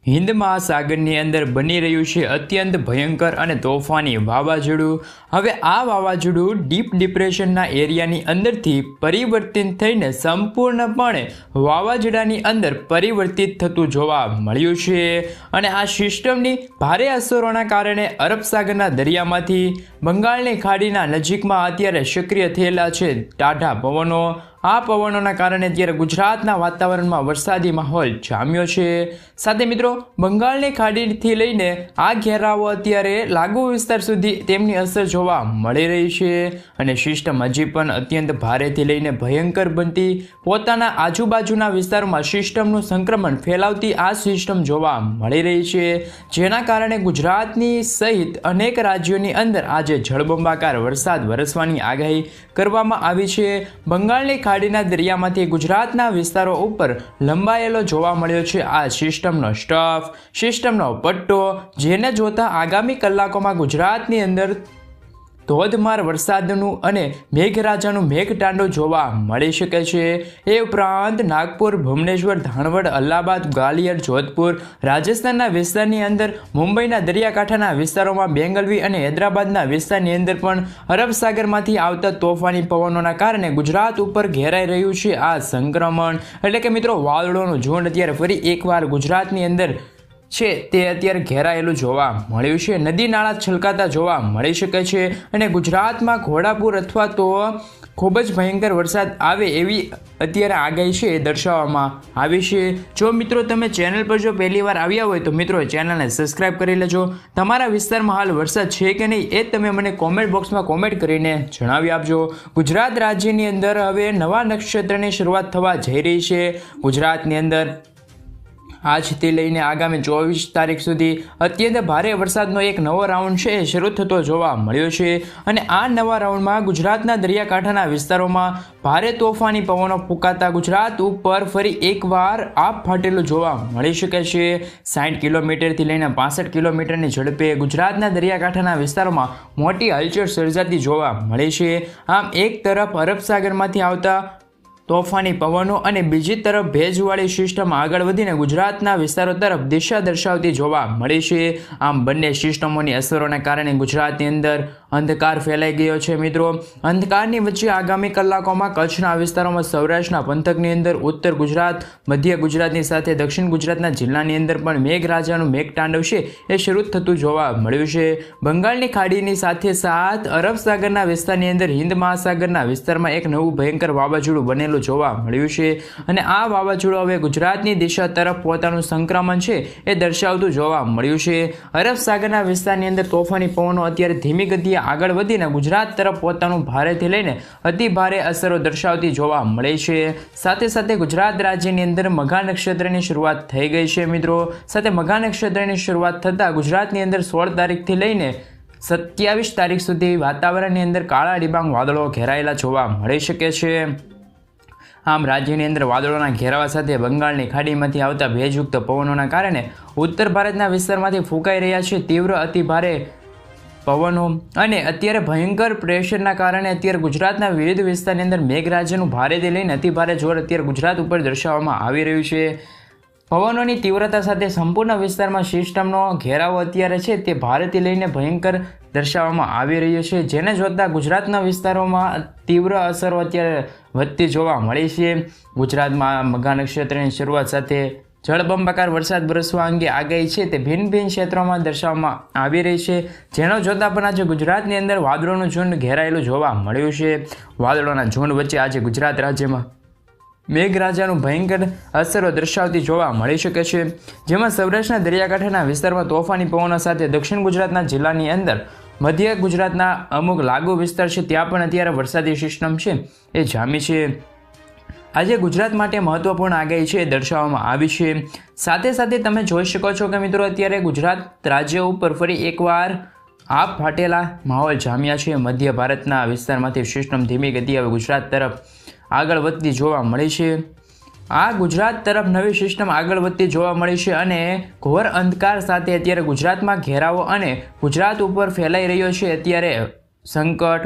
હિન્દ મહાસાગરની અંદર બની રહ્યું છે અત્યંત ભયંકર અને તોફાની વાવાઝોડું. હવે આ વાવાઝોડું ડીપ ડિપ્રેશનના એરિયાની અંદરથી પરિવર્તિત થઈને સંપૂર્ણપણે વાવાઝોડાની અંદર પરિવર્તિત થતું જોવા મળ્યું છે. અને આ સિસ્ટમની ભારે અસરોના કારણે અરબ સાગરના દરિયામાંથી બંગાળની ખાડીના નજીકમાં અત્યારે સક્રિય થયેલા છે ટાઢા પવનો. આ પવનોના કારણે અત્યારે ગુજરાતના વાતાવરણમાં વરસાદી માહોલ જામ્યો છે. સાથે મિત્રો, બંગાળની ખાડીથી લઈને આ ઘેરાવો અત્યારે લાગુ વિસ્તાર સુધી તેમની અસર જોવા મળી રહી છે. અને સિસ્ટમ હજી પણ અત્યંત ભારેથી લઈને ભયંકર બનતી પોતાના આજુબાજુના વિસ્તારોમાં સિસ્ટમનું સંક્રમણ ફેલાવતી આ સિસ્ટમ જોવા મળી રહી છે. જેના કારણે ગુજરાતની સહિત અનેક રાજ્યોની અંદર આજે જળબંબાકાર વરસાદ વરસવાની આગાહી કરવામાં આવી છે. બંગાળની ખાડીના દરિયામાંથી ગુજરાતના વિસ્તારો ઉપર લંબાયેલો જોવા મળ્યો છે આ સિસ્ટમનો સિસ્ટમનો પટ્ટો, જેને જોતા આગામી કલાકોમાં ગુજરાતની અંદર ધોધમાર વરસાદનું અને મેઘરાજાનું મેઘતાંડવ જોવા મળી શકે છે. એ ઉપરાંત નાગપુર, ભુવનેશ્વર, ધાણવડ, અલ્હાબાદ, ગ્વાલિયર, જોધપુર, રાજસ્થાનના વિસ્તારની અંદર, મુંબઈના દરિયાકાંઠાના વિસ્તારોમાં, બેંગલવી અને હૈદરાબાદના વિસ્તારની અંદર પણ અરબ સાગરમાંથી આવતા તોફાની પવનોના કારણે ગુજરાત ઉપર ઘેરાઈ રહ્યું છે આ સંક્રમણ. એટલે કે મિત્રો, વાદળોનું ઝુંડ અત્યારે ફરી એકવાર ગુજરાતની અંદર છે તે અત્યારે ઘેરાયેલું જોવા મળ્યું છે. નદી નાળા છલકાતા જોવા મળી શકે છે. અને ગુજરાતમાં ઘોડાપૂર અથવા તો ખૂબ જ ભયંકર વરસાદ આવે એવી અત્યારે આગાહી છે એ દર્શાવવામાં આવી છે. જો મિત્રો તમે ચેનલ પર જો પહેલી વાર આવ્યા હોય તો મિત્રો ચેનલને સબસ્ક્રાઈબ કરી લેજો. તમારા વિસ્તારમાં હાલ વરસાદ છે કે નહીં એ તમે મને કોમેન્ટ બોક્સમાં કોમેન્ટ કરીને જણાવી આપજો. ગુજરાત રાજ્યની અંદર હવે નવા નક્ષત્રની શરૂઆત થવા જઈ રહી છે. ગુજરાતની અંદર આજથી લઈને આગામી 24 તારીખ સુધી અત્યંત ભારે વરસાદનો એક નવો રાઉન્ડ છે એ શરૂ થતો જોવા મળ્યો છે. અને આ નવા રાઉન્ડમાં ગુજરાતના દરિયાકાંઠાના વિસ્તારોમાં ભારે તોફાની પવનો ફૂંકાતા ગુજરાત ઉપર ફરી એકવાર આપ ફાટેલું જોવા મળી શકે છે. 60 કિલોમીટરથી લઈને 65 કિલોમીટરની ઝડપે ગુજરાતના દરિયાકાંઠાના વિસ્તારોમાં મોટી હલચલ સર્જાતી જોવા મળી છે. આમ એક તરફ અરબ સાગરમાંથી આવતા તોફાની પવનો અને બીજી તરફ ભેજવાળી સિસ્ટમ આગળ વધીને ગુજરાતના વિસ્તારો તરફ દિશા દર્શાવતી જોવા મળી છે. આમ બંને સિસ્ટમોની અસરોના કારણે ગુજરાતની અંદર અંધકાર ફેલાઈ ગયો છે. મિત્રો, અંધકારની વચ્ચે આગામી કલાકોમાં કચ્છના વિસ્તારોમાં, સૌરાષ્ટ્રના પંથકની અંદર, ઉત્તર ગુજરાત, મધ્ય ગુજરાતની સાથે દક્ષિણ ગુજરાતના જિલ્લાની અંદર પણ મેઘરાજાનું મેઘતાંડવ છે એ શરૂ થતું જોવા મળ્યું છે. બંગાળની ખાડીની સાથે સાથ અરબ સાગરના વિસ્તારની અંદર હિન્દ મહાસાગરના વિસ્તારમાં એક નવું ભયંકર વાવાઝોડું બનેલું જોવા મળ્યું છે. અને આ વાવાઝોડું હવે ગુજરાતની દિશા તરફ પોતાનું સંક્રમણ છે એ દર્શાવતું જોવા મળ્યું છે. અરબ સાગરના વિસ્તારની અંદર તોફાની પવનો અત્યારે ધીમી ગતિએ આગળ વધીને ગુજરાત તરફ પોતાનું ભારેથી લઈને અતિ ભારે અસરો દર્શાવતી જોવા મળે છે. સાથે સાથે ગુજરાત રાજ્યની અંદર મઘા નક્ષત્રની શરૂઆત થઈ ગઈ છે. મિત્રો, સાથે મઘા નક્ષત્રની શરૂઆત થતાં ગુજરાતની અંદર 16 તારીખથી લઈને 27 તારીખ સુધી વાતાવરણની અંદર કાળા ડિબાંગ વાદળો ઘેરાયેલા જોવા મળી શકે છે. આમ રાજ્યની અંદર વાદળોના ઘેરાવા સાથે બંગાળની ખાડીમાંથી આવતા ભેજયુક્ત પવનોના કારણે ઉત્તર ભારતના વિસ્તારમાંથી ફૂંકાઈ રહ્યા છે તીવ્ર અતિ ભારે પવનો. અને અત્યારે ભયંકર પ્રેશરના કારણે અત્યારે ગુજરાતના વિવિધ વિસ્તારની અંદર મેઘરાજાનું ભારેથી લઈને અતિ ભારે જોર અત્યારે ગુજરાત ઉપર દર્શાવવામાં આવી રહ્યું છે. પવનોની તીવ્રતા સાથે સંપૂર્ણ વિસ્તારમાં સિસ્ટમનો ઘેરાવો અત્યારે છે તે ભારેથી લઈને ભયંકર દર્શાવવામાં આવી રહ્યો છે. જેને જોતા ગુજરાતના વિસ્તારોમાં તીવ્ર અસરો અત્યારે વધતી જોવા મળી છે. ગુજરાતમાં મઘા નક્ષત્રની શરૂઆત સાથે જળબંબાકાર વરસાદ વરસવા અંગે આગાહી છે તે ભિન્ન ભિન્ન ક્ષેત્રોમાં દર્શાવવામાં આવી રહી છે. જેનો જોતા પણ આજે ગુજરાતની અંદર વાદળોનું ઝુંડ ઘેરાયેલું જોવા મળ્યું છે. વાદળોના ઝુંડ વચ્ચે આજે ગુજરાત રાજ્યમાં મેઘરાજાનું ભયંકર અસરો દર્શાવતી જોવા મળી શકે છે. જેમાં સૌરાષ્ટ્રના દરિયાકાંઠાના વિસ્તારમાં તોફાની પવનો સાથે દક્ષિણ ગુજરાતના જિલ્લાની અંદર, મધ્ય ગુજરાતના અમુક લાગુ વિસ્તાર છે ત્યાં પણ અત્યારે વરસાદી સિસ્ટમ છે એ જામી છે. આજે ગુજરાત માટે મહત્વપૂર્ણ આગાહી છે એ દર્શાવવામાં આવી છે. સાથે સાથે તમે જોઈ શકો છો કે મિત્રો, અત્યારે ગુજરાત રાજ્ય ઉપર ફરી એકવાર આપ ફાટેલા માહોલ જામ્યા છે. મધ્ય ભારતના વિસ્તારમાંથી સિસ્ટમ ધીમી ગતિએ હવે ગુજરાત તરફ આગળ વધતી જોવા મળી છે. આ ગુજરાત તરફ નવી સિસ્ટમ આગળ વધતી જોવા મળી છે. અને ઘોર અંધકાર સાથે અત્યારે ગુજરાતમાં ઘેરાવો અને ગુજરાત ઉપર ફેલાઈ રહ્યો છે અત્યારે સંકટ.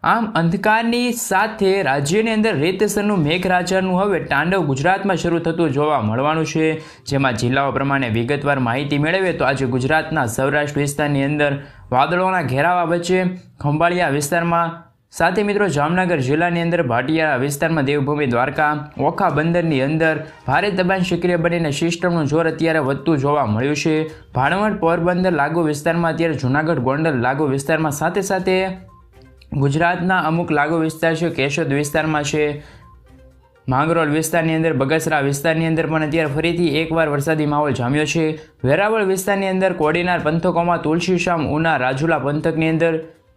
આમ અંધકારની સાથે રાજ્યની અંદર રેતસરનું મેઘરાજાનું હવે તાંડવ ગુજરાતમાં શરૂ થતું જોવા મળવાનું છે, જેમાં જિલ્લાઓ પ્રમાણે વિગતવાર માહિતી મેળવીએ તો આજે ગુજરાતના સૌરાષ્ટ્ર વિસ્તારની અંદર વાદળોના ઘેરાવા વચ્ચે ખંભાળિયા વિસ્તારમાં સાથે મિત્રો જામનગર જિલ્લાની અંદર ભાટિયા વિસ્તારમાં દેવભૂમિ દ્વારકા ઓખા બંદરની અંદર ભારે દબાણ સક્રિય બનીને સિસ્ટમનું જોર અત્યારે વધતું જોવા મળ્યું છે. ભાણવડ પોરબંદર લાગુ વિસ્તારમાં અત્યારે જૂનાગઢ ગોંડલ લાગુ વિસ્તારમાં સાથે ગુજરાતના અમુક લાગુ વિસ્તાર છે, કેશોદ વિસ્તારમાં છે, માંગરોળ વિસ્તારની અંદર, બગસરા વિસ્તારની અંદર પણ અત્યારે ફરીથી એકવાર વરસાદી માહોલ જામ્યો છે. વેરાવળ વિસ્તારની અંદર, કોડીનાર પંથકોમાં, તુલસીશામ, ઉના, રાજુલા પંથકની અંદર,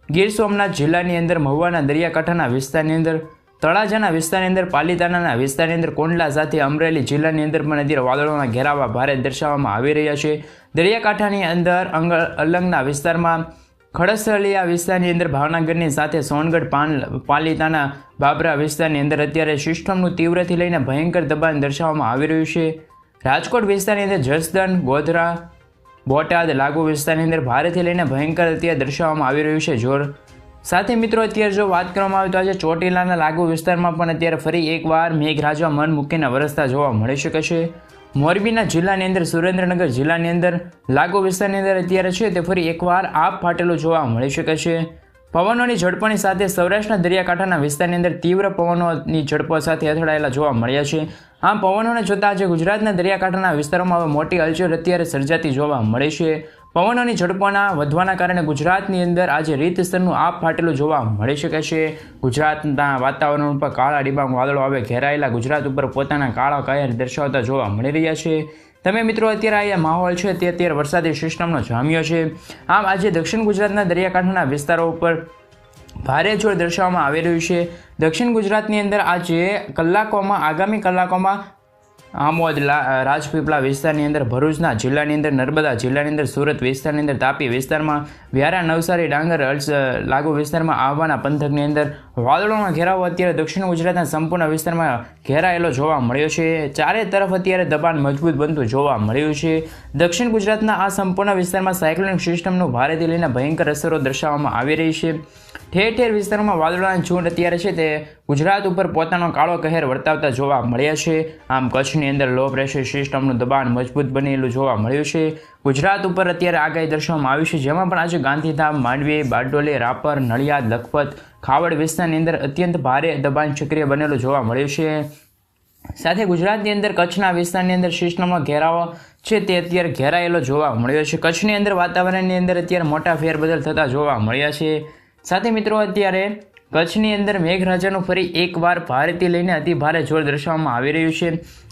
ગીર સોમનાથ જિલ્લાની અંદર, મહુવાના દરિયાકાંઠાના વિસ્તારની અંદર, તળાજાના વિસ્તારની અંદર, પાલીતાણાના વિસ્તારની અંદર, કોંડલા સાથે અમરેલી જિલ્લાની અંદર પણ અત્યારે વાદળોના ઘેરાવા ભારે દર્શાવવામાં આવી રહ્યા છે. દરિયાકાંઠાની અંદર અલંગના વિસ્તારમાં, ખડસલિયા વિસ્તારની અંદર, ભાવનગરની સાથે સોનગઢ, પાલીતાણા, બાબરા વિસ્તારની અંદર અત્યારે સિસ્ટમનું તીવ્રથી લઈને ભયંકર દબાણ દર્શાવવામાં આવી રહ્યું છે. રાજકોટ વિસ્તારની અંદર, જસદણ, ગોધરા, બોટાદ લાગુ વિસ્તારની અંદર ભારેથી લઈને ભયંકર અત્યારે દર્શાવવામાં આવી રહ્યું છે જોર. સાથે મિત્રો અત્યારે જો વાત કરવામાં આવે તો આજે ચોટીલાના લાગુ વિસ્તારમાં પણ અત્યારે ફરી એકવાર મેઘરાજા મન મૂકીને વરસતા જોવા મળી શકે છે. મોરબીના જિલ્લાની અંદર, સુરેન્દ્રનગર જિલ્લાની અંદર લાગુ વિસ્તારની અંદર અત્યારે છે તે ફરી એકવાર આપ ફાટેલું જોવા મળી શકે છે. પવનોની ઝડપોની સાથે સૌરાષ્ટ્રના દરિયાકાંઠાના વિસ્તારની અંદર તીવ્ર પવનોની ઝડપો સાથે અથડાયેલા જોવા મળ્યા છે. આમ પવનોને જોતા આજે ગુજરાતના દરિયાકાંઠાના વિસ્તારોમાં હવે મોટી હલચલ અત્યારે સર્જાતી જોવા મળે છે. પવનોની ઝડપોના વધવાના કારણે ગુજરાતની અંદર આજે રીતસરનું આપ ફાટેલું જોવા મળી શકે છે. ગુજરાતના વાતાવરણ ઉપર કાળા ડિબાંગ વાદળો હવે ઘેરાયેલા ગુજરાત ઉપર પોતાના કાળા કહેર દર્શાવતા જોવા મળી રહ્યા છે. તમે મિત્રો અત્યારે આ માહોલ છે તે અત્યારે વરસાદી સિસ્ટમનો જામ્યો છે. આમ આજે દક્ષિણ ગુજરાતના દરિયાકાંઠાના વિસ્તારો ઉપર ભારે જોર દર્શાવવામાં આવી રહ્યું છે. દક્ષિણ ગુજરાતની અંદર આજે આગામી કલાકોમાં આમોદ, રાજપીપળા વિસ્તારની અંદર, ભરૂચના જિલ્લાની અંદર, નર્મદા જિલ્લાની અંદર, સુરત વિસ્તારની અંદર, તાપી વિસ્તારમાં, વ્યારા, નવસારી, ડાંગર લાગુ વિસ્તારમાં, આહવાના પંથકની અંદર વાદળોનો ઘેરાવો અત્યારે દક્ષિણ ગુજરાતના સંપૂર્ણ વિસ્તારમાં ઘેરાયેલો જોવા મળ્યો છે. ચારે તરફ અત્યારે દબાણ મજબૂત બનતું જોવા મળ્યું છે. દક્ષિણ ગુજરાતના આ સંપૂર્ણ વિસ્તારમાં સાયક્લોનિક સિસ્ટમનું ભારેથી લઈને ભયંકર અસરો દર્શાવવામાં આવી રહી છે. ઠેર ઠેર વિસ્તારોમાં વાદળોના ઝુંડ અત્યારે છે તે ગુજરાત ઉપર પોતાનો કાળો કહેર વર્તાવતા જોવા મળ્યા છે. આમ કચ્છની અંદર લો પ્રેશર સિસ્ટમનું દબાણ મજબૂત બનેલું જોવા મળ્યું છે. ગુજરાત ઉપર અત્યારે આગાહી દર્શાવવામાં આવી છે, જેમાં પણ આજે ગાંધીધામ, માંડવી, બારડોલી, રાપર, નડિયાદ, લખપત, ખાવડ વિસ્તારની અંદર અત્યંત ભારે દબાણ સક્રિય બનેલું જોવા મળ્યું છે. સાથે ગુજરાતની અંદર કચ્છના વિસ્તારની અંદર સિસ્ટમનો ઘેરાવો છે તે અત્યારે ઘેરાયેલો જોવા મળ્યો છે. કચ્છની અંદર વાતાવરણની અંદર અત્યારે મોટા ફેરબદલ થતા જોવા મળ્યા છે. સાથે મિત્રો અત્યારે કચ્છની અંદર મેઘરાજાનું ફરી એકવાર ભારેથી લઈને અતિ ભારે જોર દર્શાવવામાં આવી રહ્યું છે.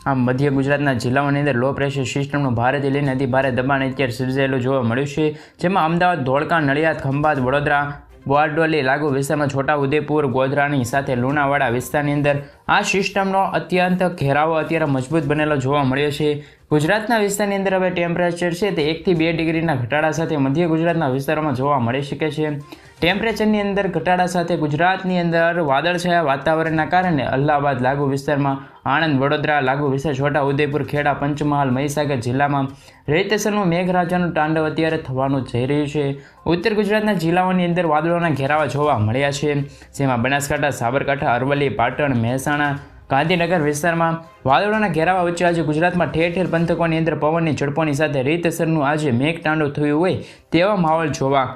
આમ મધ્ય ગુજરાતના જિલ્લાઓની અંદર લો પ્રેશર સિસ્ટમનું ભારેથી લઈને અતિ ભારે દબાણ અત્યારે સર્જાયેલું જોવા મળ્યું છે, જેમાં અમદાવાદ, ધોળકા, નડિયાદ, ખંભાત, વડોદરા, બોરડોલી લાગુ વિસ્તારમાં, છોટા ઉદેપુર, ગોધરાની સાથે લુણાવાડા વિસ્તારની અંદર આ સિસ્ટમનો અત્યંત ઘેરાવો અત્યારે મજબૂત બનેલો જોવા મળ્યો છે. ગુજરાતના વિસ્તારની અંદર હવે ટેમ્પરેચર છે તે 1 થી 2 ડિગ્રીના ઘટાડા સાથે મધ્ય ગુજરાતના વિસ્તારોમાં જોવા મળી શકે છે. ટેમ્પરેચરની અંદર ઘટાડા સાથે ગુજરાતની અંદર વાદળછાયા વાતાવરણના કારણે અલ્હાબાદ લાગુ વિસ્તારમાં, આણંદ, વડોદરા લાગુ વિસ્તાર, છોટા ઉદેપુર, ખેડા, પંચમહાલ, મહીસાગર જિલ્લામાં રેતસરનું મેઘરાજાનું તાંડવ અત્યારે થવાનું જઈ રહ્યું છે. ઉત્તર ગુજરાતના જિલ્લાઓની અંદર વાદળોના ઘેરાવા જોવા મળ્યા છે, જેમાં બનાસકાંઠા, સાબરકાંઠા, અરવલ્લી, પાટણ, મહેસાણા, ગાંધીનગર વિસ્તારમાં વાદળોના ઘેરાવા વચ્ચે આજે ગુજરાતમાં ઠેર ઠેર પંથકોની અંદર પવનની ઝડપોની સાથે રીતસરનું આજે મેઘ તાંડવ થયું હોય તેવા માહોલ જોવા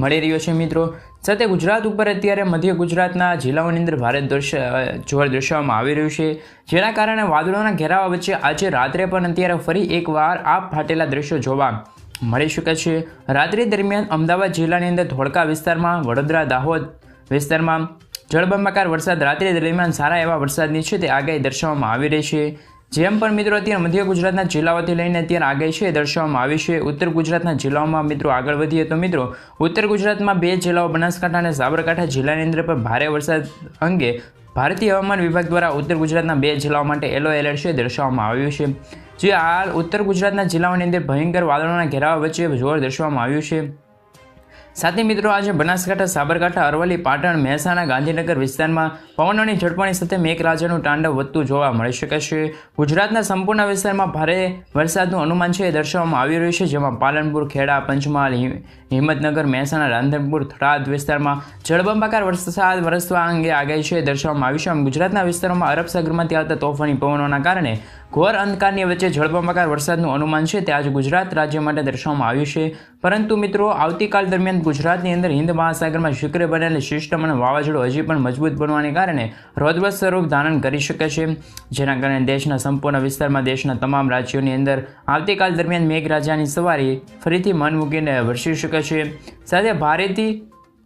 મળી રહ્યો છે. મિત્રો સાથે ગુજરાત ઉપર અત્યારે મધ્ય ગુજરાતના જિલ્લાઓની અંદર ભારે જોર દર્શાવવામાં આવી રહ્યું છે, જેના કારણે વાદળોના ઘેરાવા વચ્ચે આજે રાત્રે પણ અત્યારે ફરી એકવાર આપ ફાટેલા દ્રશ્યો જોવા મળી શકે છે. રાત્રિ દરમિયાન અમદાવાદ જિલ્લાની અંદર, ધોળકા વિસ્તારમાં, વડોદરા, દાહોદ વિસ્તારમાં જળબંબાકાર વરસાદ, રાત્રિ દરમિયાન સારા એવા વરસાદની છે તે આગાહી દર્શાવવામાં આવી રહી છે. જેમ પણ મિત્રો અત્યારે મધ્ય ગુજરાતના જિલ્લાઓથી લઈને અત્યારે આગાહી છે દર્શાવવામાં આવી છે. ઉત્તર ગુજરાતના જિલ્લાઓમાં મિત્રો આગળ વધીએ તો મિત્રો ઉત્તર ગુજરાતમાં 2 જિલ્લાઓ બનાસકાંઠા અને સાબરકાંઠા જિલ્લાની અંદર પણ ભારે વરસાદ અંગે ભારતીય હવામાન વિભાગ દ્વારા ઉત્તર ગુજરાતના 2 જિલ્લાઓ માટે યલો એલર્ટ છે દર્શાવવામાં આવ્યું છે. જે હાલ ઉત્તર ગુજરાતના જિલ્લાઓની અંદર ભયંકર વાદળોના ઘેરાવા વચ્ચે જોર દર્શાવવામાં આવ્યું છે. સાથે મિત્રો આજે બનાસકાંઠા, સાબરકાંઠા, અરવલ્લી, પાટણ, મહેસાણા, ગાંધીનગર વિસ્તારમાં પવનોની ઝડપણી સાથે મેઘરાજાનું તાંડવ વધતું જોવા મળી શકે છે. ગુજરાતના સંપૂર્ણ વિસ્તારમાં ભારે વરસાદનું અનુમાન છે એ દર્શાવવામાં આવી રહ્યું છે, જેમાં પાલનપુર, ખેડા, પંચમહાલ, હિંમતનગર, મહેસાણા, રાધનપુર, થરાદ વિસ્તારમાં જળબંબાકાર વરસાદ વરસવા અંગે આગાહી છે એ દર્શાવવામાં આવી છે. આમ ગુજરાતના વિસ્તારોમાં અરબ સાગરમાંથી આવતા તોફાની પવનોના કારણે ઘોર અંધકારની વચ્ચે જળબંબાકાર વરસાદનું અનુમાન છે તે આજે ગુજરાત રાજ્ય માટે દર્શાવવામાં આવ્યું છે. પરંતુ મિત્રો આવતીકાલ દરમિયાન ગુજરાતની અંદર હિન્દ મહાસાગરમાં સક્રિય બનેલી સિસ્ટમ અને વાવાઝોડું હજી પણ મજબૂત બનવાને કારણે રૌદ્ર સ્વરૂપ ધારણ કરી શકે છે, જેના કારણે દેશના સંપૂર્ણ વિસ્તારમાં દેશના તમામ રાજ્યોની અંદર આવતીકાલ દરમિયાન મેઘરાજાની સવારી ફરીથી મન મૂકીને વરસી શકે છે. સાથે ભારેથી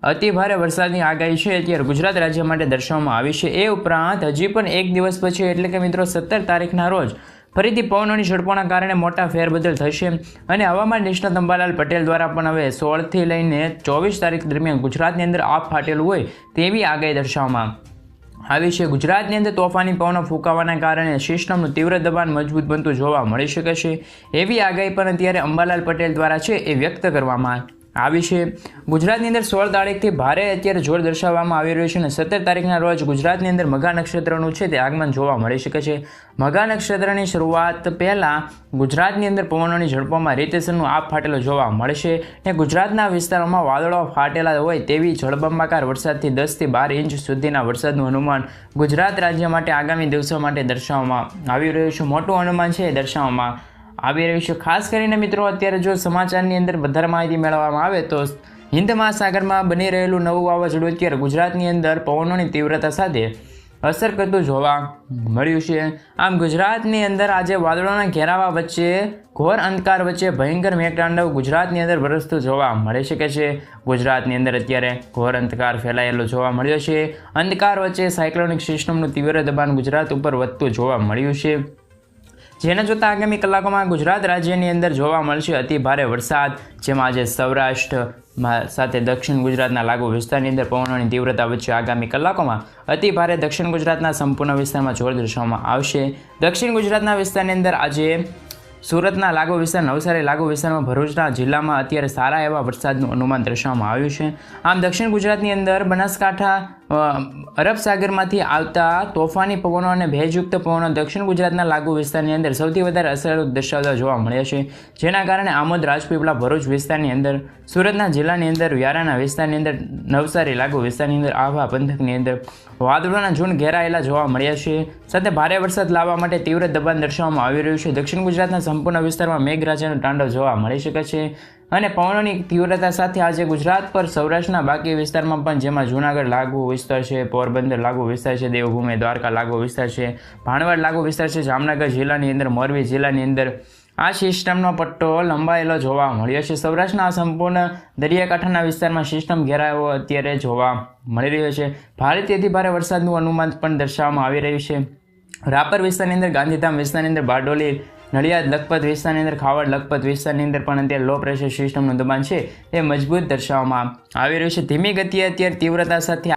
અતિ ભારે વરસાદની આગાહી છે અત્યારે ગુજરાત રાજ્ય માટે દર્શાવવામાં આવી છે. એ ઉપરાંત હજી પણ એક દિવસ પછી એટલે કે મિત્રો 17 તારીખના રોજ ફરીથી પવનોની ઝડપોના કારણે મોટા ફેરબદલ થશે અને હવામાન નિષ્ણાત અંબાલાલ પટેલ દ્વારા પણ હવે 16થી લઈને 24 તારીખ દરમિયાન ગુજરાતની અંદર આપ ફાટેલું હોય તેવી આગાહી દર્શાવવામાં આવી છે. ગુજરાતની અંદર તોફાની પવનો ફૂંકાવાના કારણે સિસ્ટમનું તીવ્ર દબાણ મજબૂત બનતું જોવા મળી શકે છે એવી આગાહી પણ અત્યારે અંબાલાલ પટેલ દ્વારા છે એ વ્યક્ત કરવામાં આવી છે. ગુજરાતની અંદર 16 તારીખથી ભારે અત્યારે જોર દર્શાવવામાં આવી રહ્યું છે અને 17 તારીખના રોજ ગુજરાતની અંદર મઘા નક્ષત્રનું છે તે આગમન જોવા મળી શકે છે. મઘા નક્ષત્રની શરૂઆત પહેલાં ગુજરાતની અંદર પવનોની ઝડપોમાં રીતસરનું આપ ફાટેલો જોવા મળશે અને ગુજરાતના વિસ્તારોમાં વાદળો ફાટેલા હોય તેવી જળબંબાકાર વરસાદથી 10થી 12 ઇંચ સુધીના વરસાદનું અનુમાન ગુજરાત રાજ્ય માટે આગામી દિવસો માટે દર્શાવવામાં આવી રહ્યું છે. મોટું અનુમાન છે એ દર્શાવવામાં આવી રહ્યું છે. ખાસ કરીને મિત્રો અત્યારે જો સમાચારની અંદર વધારે માહિતી મેળવવામાં આવે તો હિન્દ મહાસાગરમાં બની રહેલું નવું વાવાઝોડું અત્યારે ગુજરાતની અંદર પવનોની તીવ્રતા સાથે અસર કરતું જોવા મળ્યું છે. આમ ગુજરાતની અંદર આજે વાદળોના ઘેરાવા વચ્ચે ઘોર અંધકાર વચ્ચે ભયંકર મેઘતાંડવ ગુજરાતની અંદર વરસતું જોવા મળી શકે છે. ગુજરાતની અંદર અત્યારે ઘોર અંધકાર ફેલાયેલો જોવા મળ્યો છે. અંધકાર વચ્ચે સાયક્લોનિક સિસ્ટમનું તીવ્ર દબાણ ગુજરાત ઉપર વધતું જોવા મળ્યું છે, જેને જોતા આગામી કલાકોમાં ગુજરાત રાજ્યની અંદર જોવા મળશે અતિ ભારે વરસાદ, જેમાં આજે સૌરાષ્ટ્ર સાથે દક્ષિણ ગુજરાતના લાગુ વિસ્તારની અંદર પવનોની તીવ્રતા વચ્ચે આગામી કલાકોમાં અતિ ભારે દક્ષિણ ગુજરાતના સંપૂર્ણ વિસ્તારમાં જોર દર્શાવવામાં આવશે. દક્ષિણ ગુજરાતના વિસ્તારની અંદર આજે સુરતના લાગુ વિસ્તાર, નવસારી લાગુ વિસ્તારમાં, ભરૂચના જિલ્લામાં અત્યારે સારા એવા વરસાદનું અનુમાન દર્શાવવામાં આવ્યું છે. આમ દક્ષિણ ગુજરાતની અંદર બનાસકાંઠા અરબ સાગરમાંથી આવતા તોફાની પવનો અને ભેજયુક્ત પવનો દક્ષિણ ગુજરાતના લાગુ વિસ્તારની અંદર સૌથી વધારે અસર દર્શાવતા જોવા મળ્યા છે, જેના કારણે આમોદ, રાજપીપળા, ભરૂચ વિસ્તારની અંદર, સુરતના જિલ્લાની અંદર, વ્યારાના વિસ્તારની અંદર, નવસારી લાગુ વિસ્તારની અંદર, આહવા પંથકની અંદર વાદળોના ઝુંડ ઘેરાયેલા જોવા મળ્યા છે. સાથે ભારે વરસાદ લાવવા માટે તીવ્ર દબાણ દર્શાવવામાં આવી રહ્યું છે. દક્ષિણ ગુજરાતના સંપૂર્ણ વિસ્તારમાં મેઘરાજાનું તાંડવ જોવા મળી શકે છે અને પવનોની તીવ્રતા સાથે આજે ગુજરાત પર સૌરાષ્ટ્રના બાકી વિસ્તારમાં પણ, જેમાં જૂનાગઢ લાગુ વિસ્તાર છે, પોરબંદર લાગુ વિસ્તાર છે, દેવભૂમિ દ્વારકા લાગુ વિસ્તાર છે, ભાણવડ લાગુ વિસ્તાર છે, જામનગર જિલ્લાની અંદર, મોરબી જિલ્લાની અંદર આ સિસ્ટમનો પટ્ટો લંબાયેલો જોવા મળ્યો છે. સૌરાષ્ટ્રના સંપૂર્ણ દરિયાકાંઠાના વિસ્તારમાં સિસ્ટમ ઘેરાવો અત્યારે જોવા મળી રહ્યો છે. ભારેથી અતિ ભારે વરસાદનું અનુમાન પણ દર્શાવવામાં આવી રહ્યું છે. રાપર વિસ્તારની અંદર, ગાંધીધામ વિસ્તારની અંદર, બારડોલી, નડિયાદ, લખપત વિસ્તારની અંદર, ખાવડ, લખપત વિસ્તારની અંદર પણ અત્યારે લો પ્રેશર સિસ્ટમનું દબાણ છે એ મજબૂત દર્શાવવામાં આવી રહ્યું છે. ધીમી ગતિએ અત્યારે તીવ્રતા સાથે